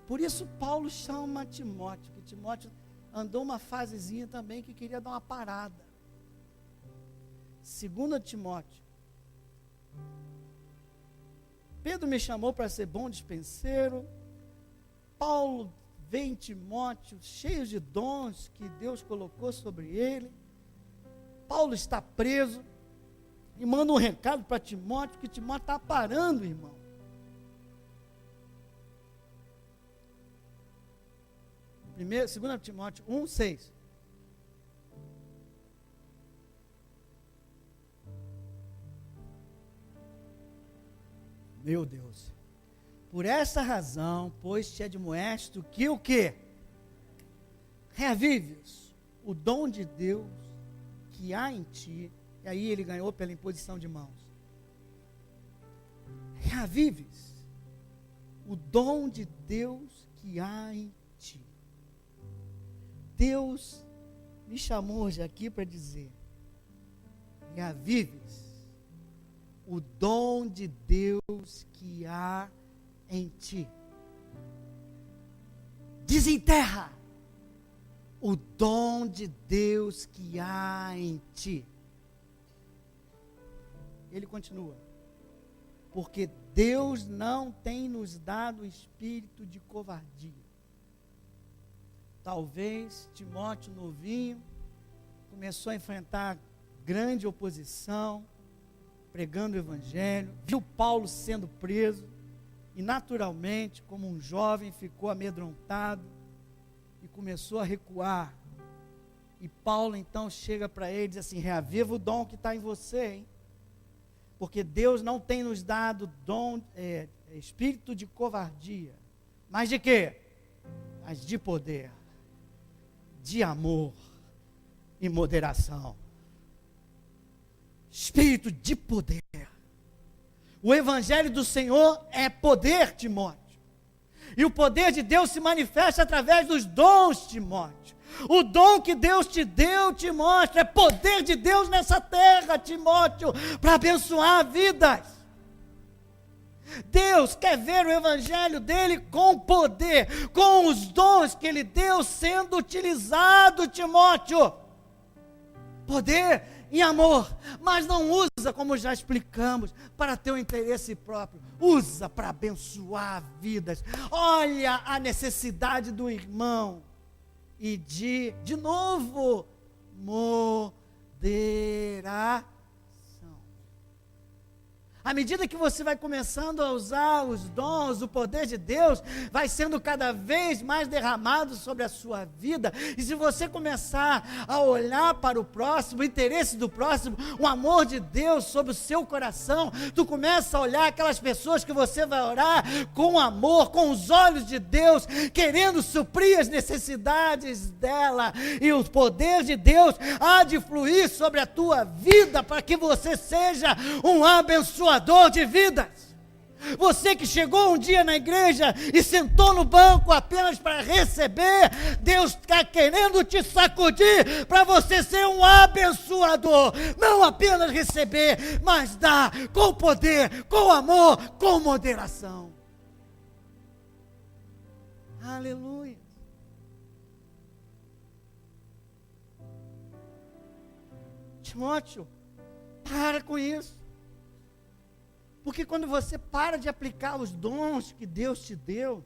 Por isso Paulo chama Timóteo, que Timóteo andou uma fasezinha também que queria dar uma parada. 2 Timóteo. Pedro me chamou para ser bom dispenseiro. Paulo vê em Timóteo cheio de dons que Deus colocou sobre ele. Paulo está preso e manda um recado para Timóteo, que Timóteo está parando, irmão. 2 Timóteo 1:6. Meu Deus. Por essa razão, pois te admoesto que o quê? Reavives o dom de Deus que há em ti. E aí ele ganhou pela imposição de mãos. Reavives o dom de Deus que há em ti. Deus me chamou hoje aqui para dizer: reavives o dom de Deus que há em ti. Desenterra o dom de Deus que há em ti. Ele continua: porque Deus não tem nos dado espírito de covardia. Talvez Timóteo novinho começou a enfrentar grande oposição, pregando o evangelho, viu Paulo sendo preso e naturalmente, como um jovem, ficou amedrontado e começou a recuar E Paulo então chega para ele e diz assim: reaviva o dom que está em você, hein? Porque Deus não tem nos dado espírito de covardia. Mas de quê? Mas de poder, de amor e moderação. Espírito de poder. O evangelho do Senhor é poder, Timóteo. E o poder de Deus se manifesta através dos dons, Timóteo. O dom que Deus te deu, Timóteo, é poder de Deus nessa terra, Timóteo, para abençoar vidas. Deus quer ver o evangelho dele com poder, com os dons que ele deu sendo utilizado, Timóteo. Poder e amor, mas não usa, como já explicamos, para ter um interesse próprio. Usa para abençoar vidas. Olha a necessidade do irmão. E de novo, moderação. À medida que você vai começando a usar os dons, o poder de Deus vai sendo cada vez mais derramado sobre a sua vida. E se você começar a olhar para o próximo, o interesse do próximo, o amor de Deus sobre o seu coração, tu começa a olhar aquelas pessoas que você vai orar com amor, com os olhos de Deus, querendo suprir as necessidades dela. E o poder de Deus há de fluir sobre a tua vida para que você seja um abençoador de vidas. Você que chegou um dia na igreja e sentou no banco apenas para receber, Deus está querendo te sacudir para você ser um abençoador, não apenas receber, mas dar com poder, com amor, com moderação. Aleluia. Timóteo, para com isso. Porque quando você para de aplicar os dons que Deus te deu,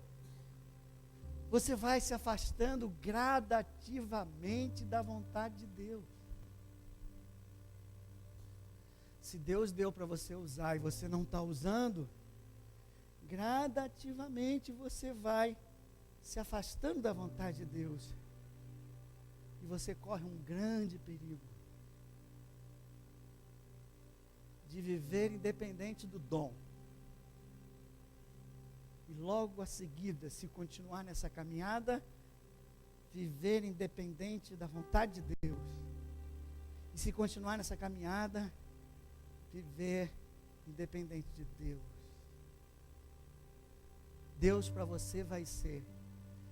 você vai se afastando gradativamente da vontade de Deus. Se Deus deu para você usar e você não está usando, gradativamente você vai se afastando da vontade de Deus. E você corre um grande perigo de viver independente do dom. E logo a seguida, se continuar nessa caminhada, viver independente da vontade de Deus. E se continuar nessa caminhada, viver independente de Deus. Deus para você vai ser: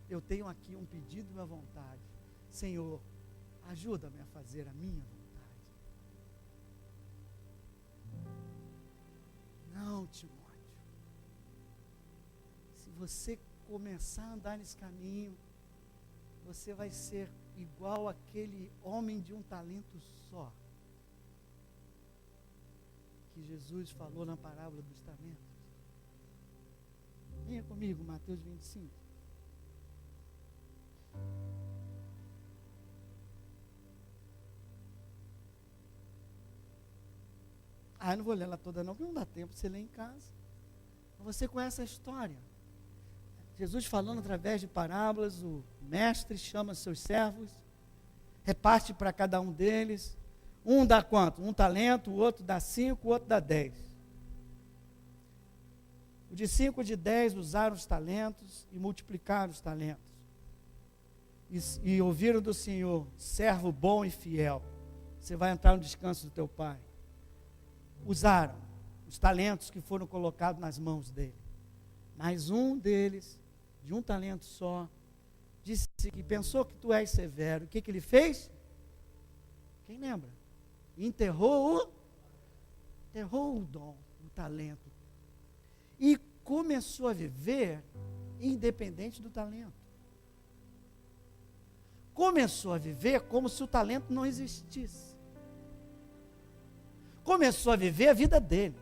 eu tenho aqui um pedido e uma vontade. Senhor, ajuda-me a fazer a minha vontade. Não, Timóteo. Se você começar a andar nesse caminho, você vai ser igual aquele homem de um talento só, que Jesus falou na parábola dos talentos. Venha comigo, Mateus 25. Eu não vou ler ela toda não, porque não dá tempo de você ler em casa. Você conhece a história. Jesus falando através de parábolas, o mestre chama seus servos, reparte para cada um deles. Um dá quanto? 1 talento, o outro dá 5, o outro dá 10. O de 5 e de 10 usaram os talentos e multiplicaram os talentos. E ouviram do Senhor: servo bom e fiel, você vai entrar no descanso do teu Pai. Usaram os talentos que foram colocados nas mãos dele. Mas um deles, de um talento só, disse que pensou que tu és severo. O que ele fez? Quem lembra? Enterrou o dom, o talento. E começou a viver independente do talento. Começou a viver como se o talento não existisse. Começou a viver a vida dele.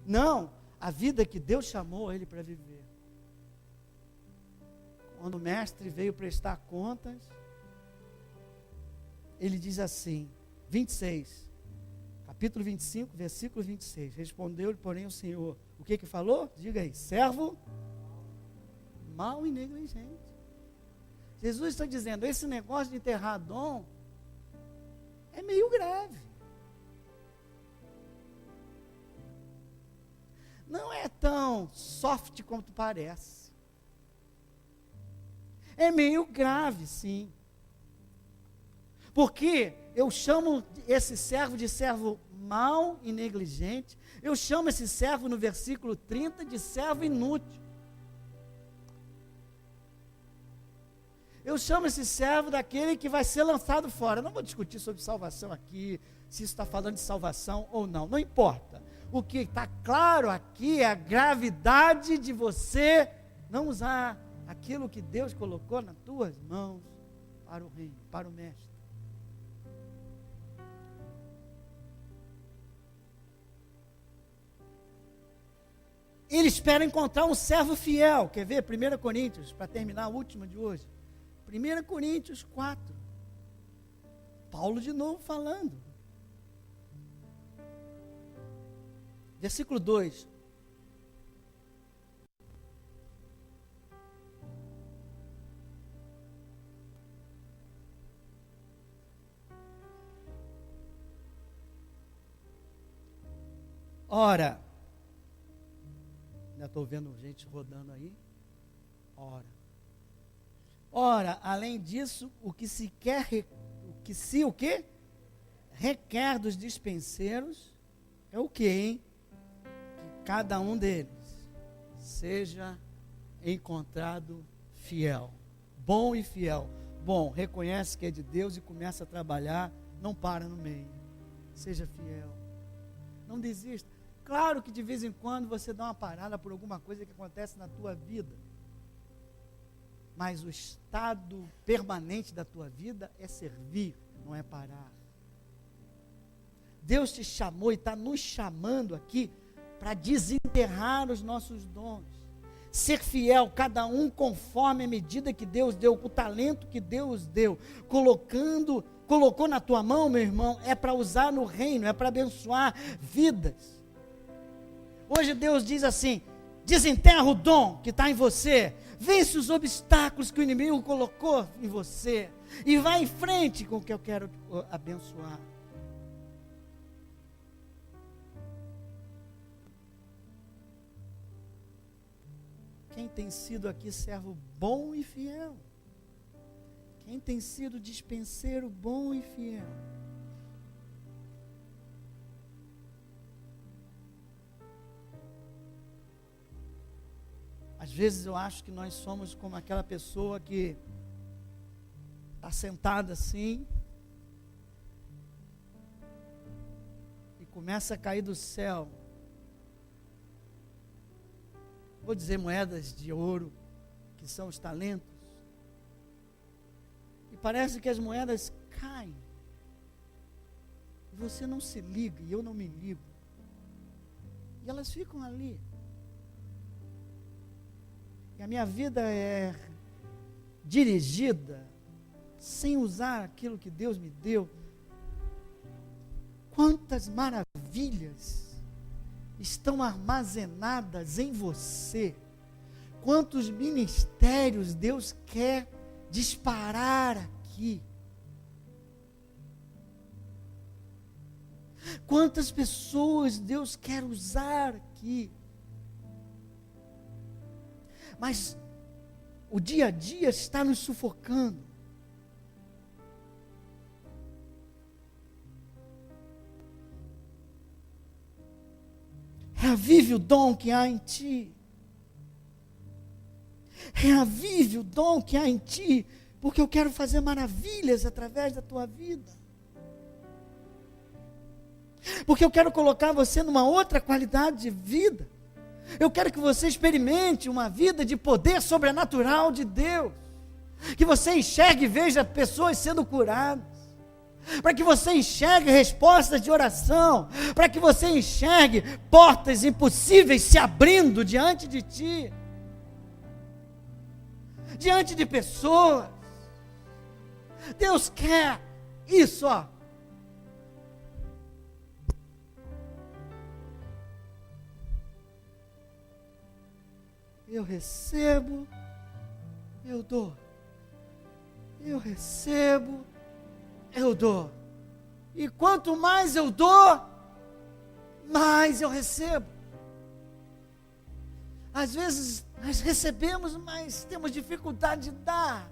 Não, a vida que Deus chamou ele para viver. Quando o mestre veio prestar contas, ele diz assim, 26, capítulo 25, versículo 26. Respondeu-lhe, porém, o Senhor. O que falou? Diga aí, servo mau e negligente. Jesus está dizendo, esse negócio de enterrar dom É meio grave. Não é tão soft quanto parece. É meio grave, sim. Porque eu chamo esse servo de servo mau e negligente. Eu chamo esse servo no versículo 30 de servo inútil. Eu chamo esse servo daquele que vai ser lançado fora. Eu não vou discutir sobre salvação aqui, se isso está falando de salvação ou não. Não importa. O que está claro aqui é a gravidade de você não usar aquilo que Deus colocou nas tuas mãos para o reino, para o mestre. Ele espera encontrar um servo fiel. Quer ver? 1 Coríntios, para terminar a última de hoje. 1 Coríntios 4. Paulo de novo falando. Versículo 2. Ora, ainda estou vendo gente rodando aí. Ora, além disso, o que requer dos dispenseiros é o que, hein? Que cada um deles seja encontrado fiel, bom e fiel. Bom, reconhece que é de Deus e começa a trabalhar, não para no meio. Seja fiel. Não desista. Claro que de vez em quando você dá uma parada por alguma coisa que acontece na tua vida. Mas o estado permanente da tua vida é servir, não é parar. Deus te chamou e está nos chamando aqui para desenterrar os nossos dons. Ser fiel, cada um conforme a medida que Deus deu, o talento que Deus deu, colocou na tua mão, meu irmão, é para usar no reino, é para abençoar vidas. Hoje Deus diz assim: desenterra o dom que está em você, vence os obstáculos que o inimigo colocou em você, e vai em frente com o que eu quero abençoar. Quem tem sido aqui servo bom e fiel? Quem tem sido dispenseiro bom e fiel? Às vezes eu acho que nós somos como aquela pessoa que está sentada assim e começa a cair do céu, vou dizer, moedas de ouro, que são os talentos, e parece que as moedas caem, e você não se liga, e eu não me ligo, e elas ficam ali. E a minha vida é dirigida sem usar aquilo que Deus me deu. Quantas maravilhas estão armazenadas em você. Quantos ministérios Deus quer disparar aqui. Quantas pessoas Deus quer usar aqui. Mas o dia a dia está nos sufocando. Reavive o dom que há em ti. Reavive o dom que há em ti, porque eu quero fazer maravilhas através da tua vida. Porque eu quero colocar você numa outra qualidade de vida. Eu quero que você experimente uma vida de poder sobrenatural de Deus. Que você enxergue e veja pessoas sendo curadas. Para que você enxergue respostas de oração. Para que você enxergue portas impossíveis se abrindo diante de ti. Diante de pessoas. Deus quer isso, ó. Eu recebo, eu dou. Eu recebo, eu dou. E quanto mais eu dou, mais eu recebo. Às vezes nós recebemos, mas temos dificuldade de dar.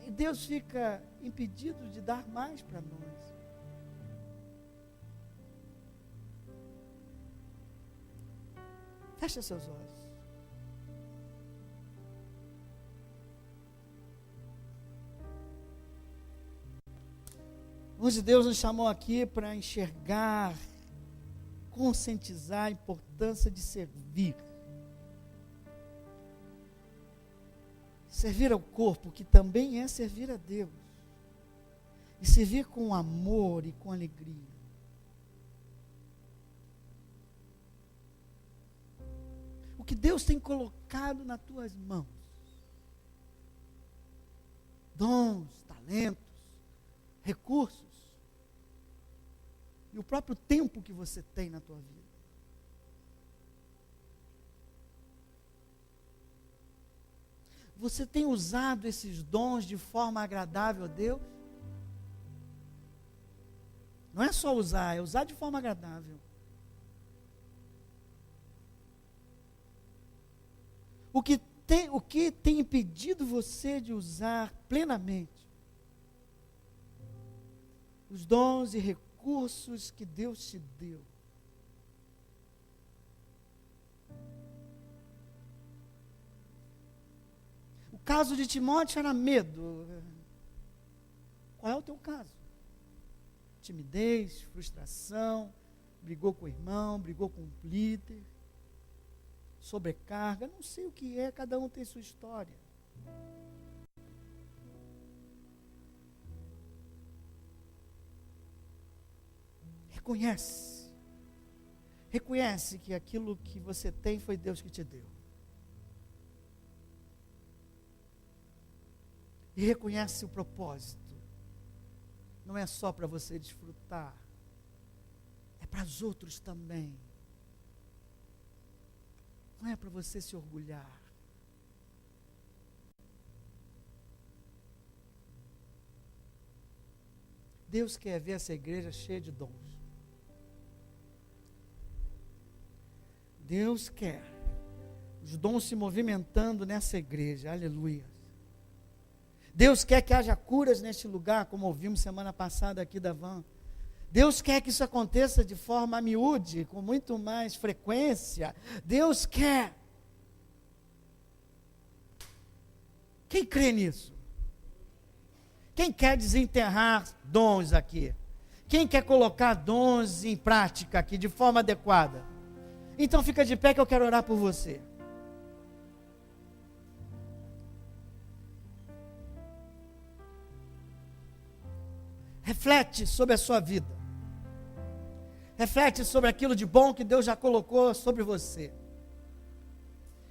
E Deus fica impedido de dar mais para nós. Feche seus olhos. Hoje Deus nos chamou aqui para enxergar, conscientizar a importância de servir. Servir ao corpo, que também é servir a Deus. E servir com amor e com alegria. O que Deus tem colocado nas tuas mãos. Dons, talentos, recursos. E o próprio tempo que você tem na tua vida. Você tem usado esses dons de forma agradável a Deus? Não é só usar, é usar de forma agradável. O que tem impedido você de usar plenamente os dons e recursos que Deus te deu? O caso de Timóteo era medo. Qual é o teu caso? Timidez, frustração, brigou com o irmão, brigou com o líder, sobrecarga, não sei o que é, cada um tem sua história. Reconhece que aquilo que você tem foi Deus que te deu. E reconhece o propósito. Não é só para você desfrutar, é para os outros também. Não é para você se orgulhar. Deus quer ver essa igreja cheia de dons. Deus quer os dons se movimentando nessa igreja. Aleluia. Deus quer que haja curas neste lugar, como ouvimos semana passada aqui da Van. Deus quer que isso aconteça de forma a miúde, com muito mais frequência. Deus quer. Quem crê nisso? Quem quer desenterrar dons aqui? Quem quer colocar dons em prática aqui de forma adequada? Então fica de pé que eu quero orar por você. Reflete sobre a sua vida. Reflete sobre aquilo de bom que Deus já colocou sobre você.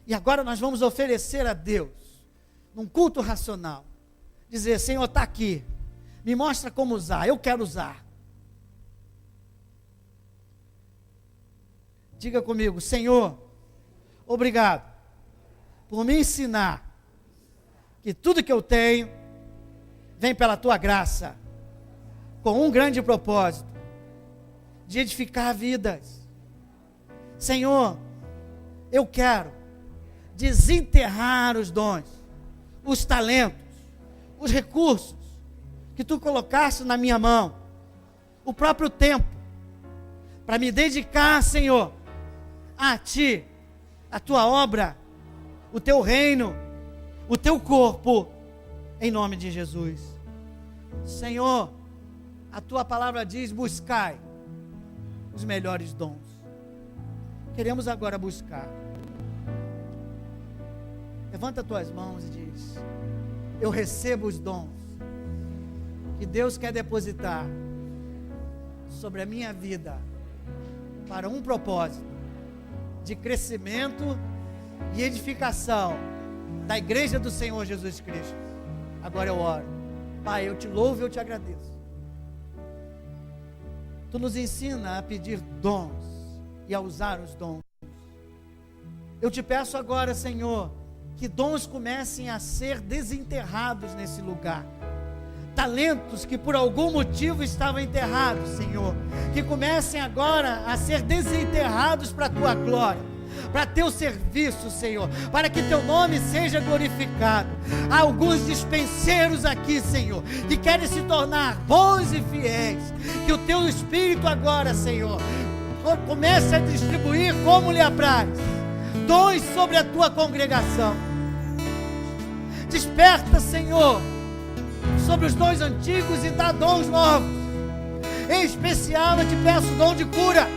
E agora nós vamos oferecer a Deus, num culto racional, dizer: Senhor, está aqui, me mostra como usar, eu quero usar. Diga comigo: Senhor, obrigado por me ensinar que tudo que eu tenho vem pela tua graça, com um grande propósito, de edificar vidas. Senhor, eu quero desenterrar os dons, os talentos, os recursos que tu colocaste na minha mão, o próprio tempo, para me dedicar, Senhor, a ti, a tua obra, o teu reino, o teu corpo, em nome de Jesus. Senhor, a tua palavra diz: buscai os melhores dons. Queremos agora buscar. Levanta as tuas mãos e diz: eu recebo os dons que Deus quer depositar sobre a minha vida, para um propósito de crescimento e edificação da igreja do Senhor Jesus Cristo. Agora eu oro. Pai, eu te louvo e eu te agradeço. Tu nos ensina a pedir dons e a usar os dons. Eu te peço agora, Senhor, que dons comecem a ser desenterrados nesse lugar. talentos que por algum motivo estavam enterrados, Senhor, que comecem agora a ser desenterrados para a Tua glória, para Teu serviço, Senhor, para que Teu nome seja glorificado. Há alguns dispenseiros aqui, Senhor, que querem se tornar bons e fiéis, que o Teu Espírito agora, Senhor, comece a distribuir como lhe apraz, dons sobre a Tua congregação. Desperta, Senhor, sobre os dons antigos e dá dons novos. Em especial eu te peço o dom de cura,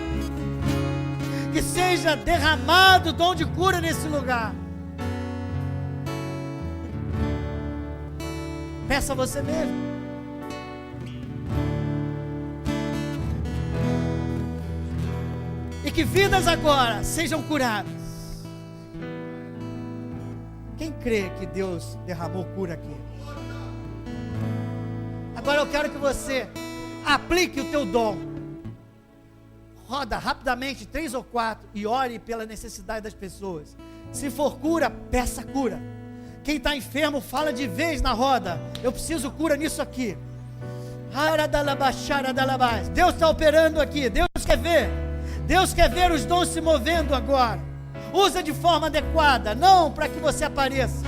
que seja derramado o dom de cura nesse lugar. Peça a você mesmo. E que vidas agora sejam curadas. Quem crê que Deus derramou cura aqui? Agora eu quero que você aplique o teu dom. Roda rapidamente 3 ou 4 e ore pela necessidade das pessoas. Se for cura, peça cura. Quem está enfermo, fala de vez na roda. Eu preciso cura nisso aqui. Deus está operando aqui. Deus quer ver. Deus quer ver os dons se movendo agora. Usa de forma adequada, não para que você apareça.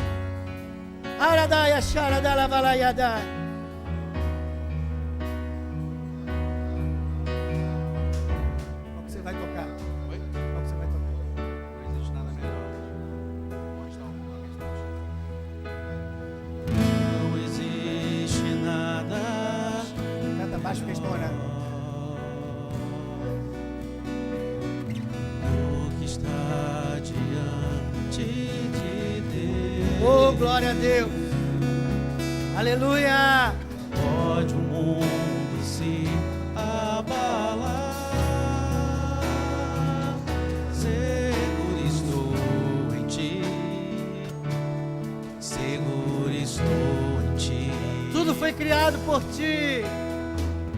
Qual que você vai tocar? Oi? Qual que você vai tocar? Não existe nada melhor. Onde está o Não existe nada. Canta baixo porque eles estão orando. O que está diante de Deus. Oh, glória a Deus. Aleluia. Pode o mundo se abalar. Seguro estou em ti. Seguro estou em ti. Tudo foi criado por ti.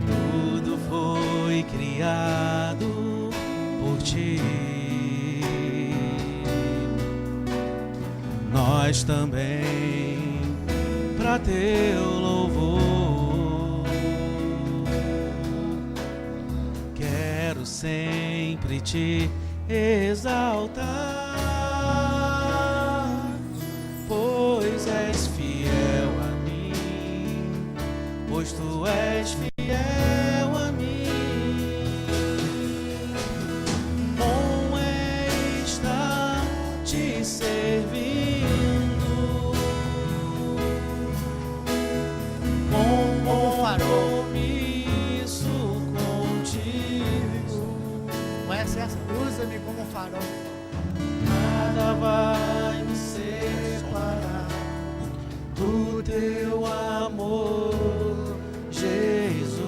Tudo foi criado por ti. Nós também, para teu louvor, quero sempre te exaltar, pois és fiel a mim, pois tu és fiel a mim. Bom é estar te servindo, Como farol. compromisso contigo. Conhece essa? Usa-me como farol. Nada vai me separar do teu amor, Jesus.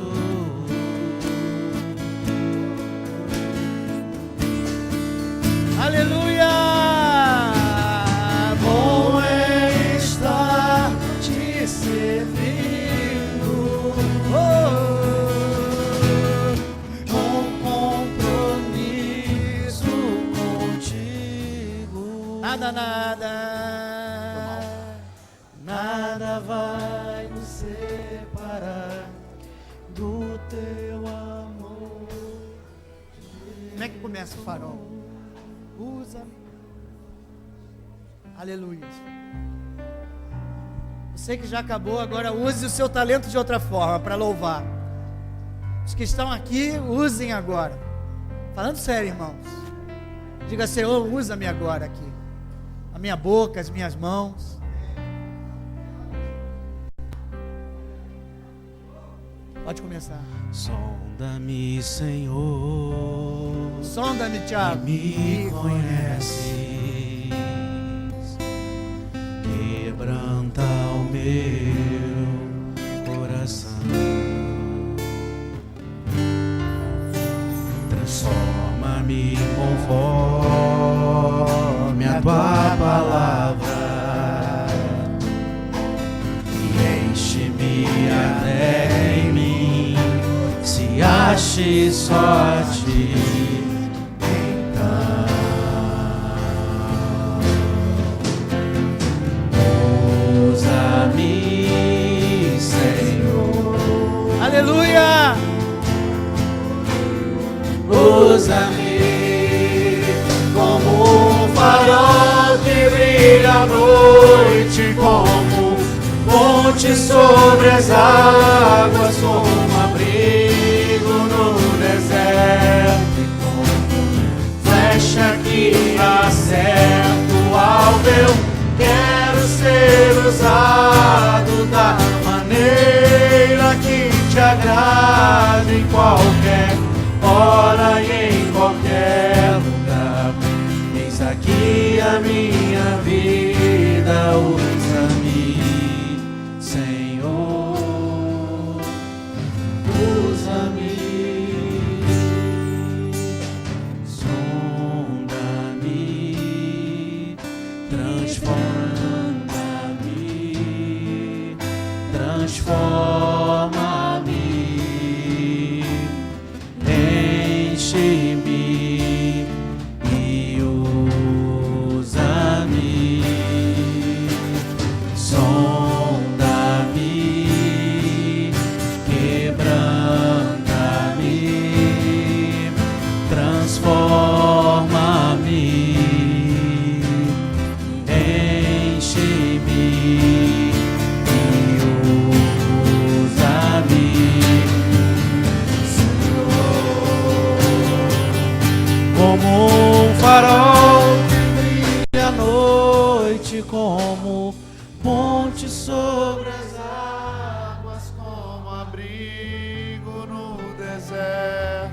Aleluia. Bom é estar te servindo, com compromisso contigo. Nada vai nos separar do teu amor. Como é que começa o farol? Usa-me. Aleluia. Você que já acabou, agora use o seu talento de outra forma para louvar. Os que estão aqui, usem agora. Falando sério, irmãos. Diga, Senhor, usa-me agora aqui. A minha boca, as minhas mãos. Pode começar. Sonda-me, Senhor, Sonda-me, Thiago. me conheces, quebranta o meu coração, transforma-me conforme a tua palavra e enche-me até em mim, se ache só a ti. Usa-me, Senhor, Aleluia! Usa-me como um farol que brilha à noite, como ponte sobre as águas, como abrigo no deserto, e como flecha que acerta o alvo. Eu quero ser usado da maneira que te agrada, em qualquer hora e em qualquer lugar. Eis aqui a minha vida, usa-me, Senhor, usa-me, sonda-me, transforma-me, transforma-me, enche-me e usa-me, sonda-me, quebranta-me, transforma-me, enche-me e usa-me, como um farol que brilha à noite, como ponte sobre as águas, como abrigo no deserto,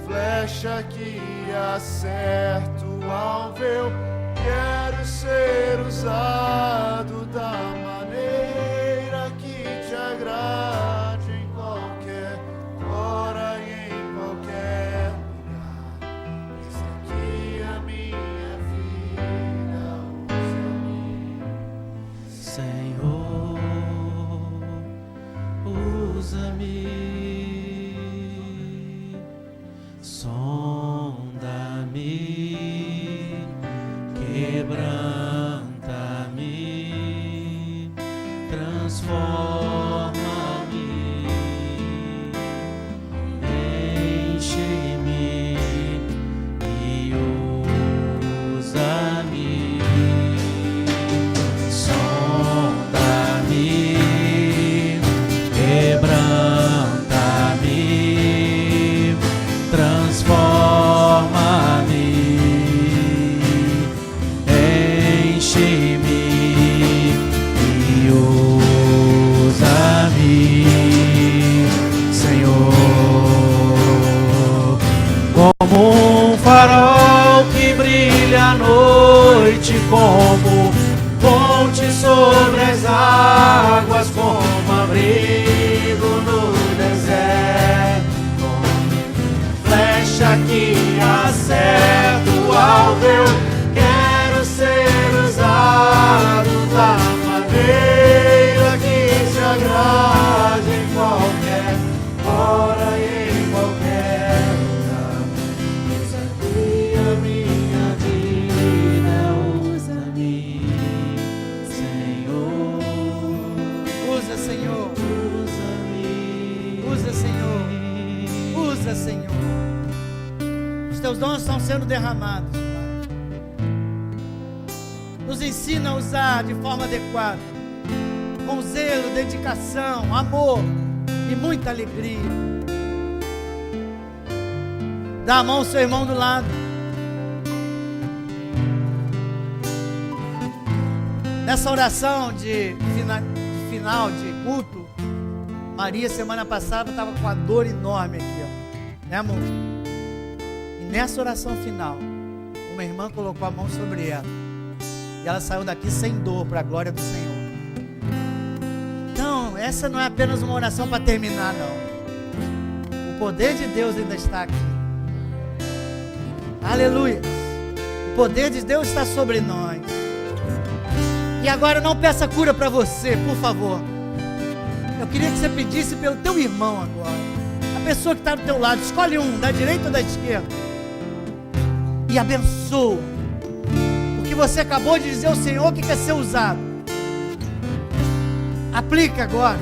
flecha que acerta o alvo. Eu quero ser usado da maneira que te agrade, em qualquer hora e em qualquer lugar. Eis aqui a minha vida, usa-me, Senhor, usa-me, sonda-me, quebranta-me, transforma-me, enche-me e usa-me, sonda-me, quebranta-me, transforma-me, enche-me e usa-me, Senhor, como um farol que brilha à noite, como ponte sobre as águas, como abrigo no deserto, como flecha que acerta o alvo. Eu quero ser usado da maneira que te agrade, em qualquer hora e em qualquer lugar. Eis aqui a minha vida, usa-me, Senhor, Usa, Senhor. usa-me, Usa, Senhor. Usa, Senhor. Os teus dons estão sendo derramados, Pai. Nos ensina a usar de forma adequada, com zelo, dedicação, amor e muita alegria. Dá a mão ao seu irmão do lado. Nessa oração de final de culto, Maria semana passada estava com uma dor enorme aqui, ó. Né, amor? E nessa oração final, uma irmã colocou a mão sobre ela. E ela saiu daqui sem dor, para a glória do Senhor. Então, essa não é apenas uma oração para terminar, não. O poder de Deus ainda está aqui. Aleluia. O poder de Deus está sobre nós. E agora não peça cura para você, por favor. Eu queria que você pedisse pelo teu irmão agora. A pessoa que está do teu lado. Escolhe um, da direita ou da esquerda. E abençoa. Porque você acabou de dizer ao Senhor que quer ser usado. Aplica agora.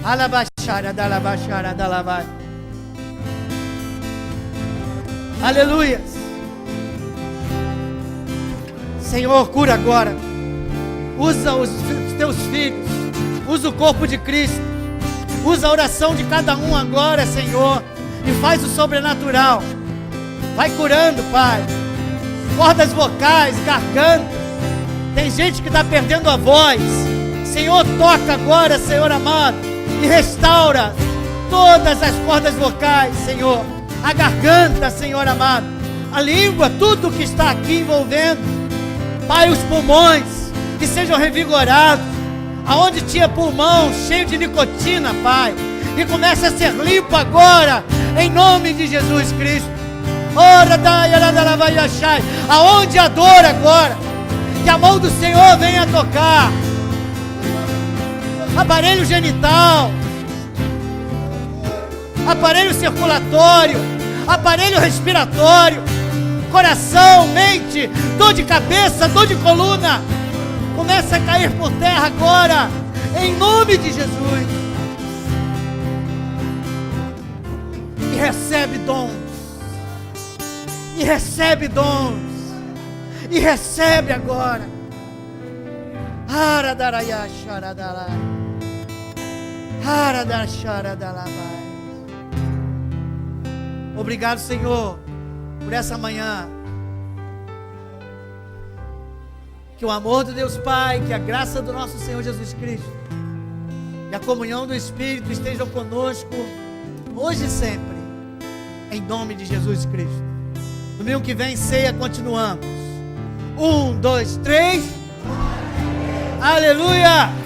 Alabaxara, dalabaxara, dalabai. Aleluia. Senhor, cura agora. Usa os teus filhos. Usa o corpo de Cristo. Usa a oração de cada um agora, Senhor. E faz o sobrenatural. Vai curando, Pai. Cordas vocais, garganta. Tem gente que está perdendo a voz. Senhor, toca agora, Senhor amado. E restaura todas as cordas vocais, Senhor. A garganta, Senhor amado. A língua, tudo que está aqui envolvendo. Pai, os pulmões, que sejam revigorados. Aonde tinha pulmão cheio de nicotina, Pai, que comece a ser limpo agora, em nome de Jesus Cristo. Aonde a dor agora, que a mão do Senhor venha tocar. Aparelho genital, aparelho circulatório, aparelho respiratório, coração, mente, dor de cabeça, dor de coluna, começa a cair por terra agora, em nome de Jesus. E recebe dons, e recebe dons, e recebe agora. Obrigado, Senhor, por essa manhã. Que o amor do Deus Pai, que a graça do nosso Senhor Jesus Cristo e a comunhão do Espírito estejam conosco hoje e sempre, em nome de Jesus Cristo. Domingo que vem, ceia, continuamos. 1, 2, 3. Aleluia!